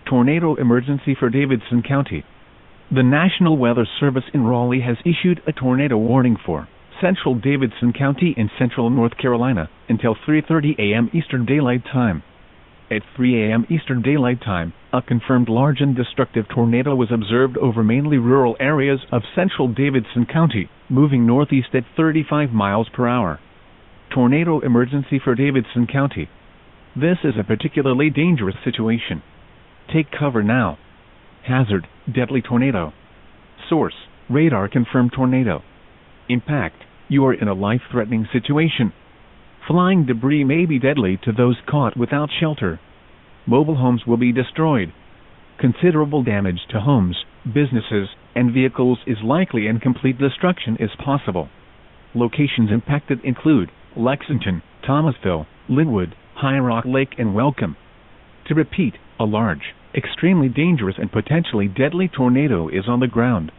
Tornado emergency for Davidson County. The National Weather Service in Raleigh has issued a tornado warning for central Davidson County in central North Carolina until 3:30 a.m. Eastern Daylight Time. At 3 a.m. Eastern Daylight Time, a confirmed large and destructive tornado was observed over mainly rural areas of central Davidson County, moving northeast at 35 miles per hour. Tornado emergency for Davidson County. This is a particularly dangerous situation. Take cover now. Hazard: deadly tornado. Source: radar confirmed tornado. Impact: you are in a life-threatening situation. Flying debris may be deadly to those caught without shelter. Mobile homes will be destroyed. Considerable damage to homes, businesses, and vehicles is likely, and complete destruction is possible. Locations impacted include Lexington, Thomasville, Linwood, High Rock Lake, and Welcome. To repeat, a large, extremely dangerous and potentially deadly tornado is on the ground.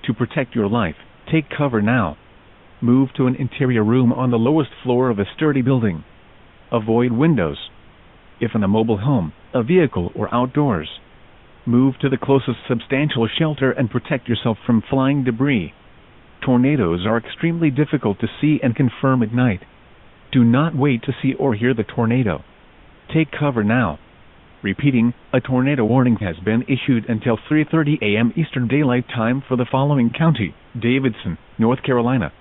To protect your life, take cover now. Move to an interior room on the lowest floor of a sturdy building. Avoid windows. If in a mobile home, a vehicle, or outdoors, move to the closest substantial shelter and protect yourself from flying debris. Tornadoes are extremely difficult to see and confirm at night. Do not wait to see or hear the tornado. Take cover now. Repeating, a tornado warning has been issued until 3:30 a.m. Eastern Daylight Time for the following county: Davidson, North Carolina,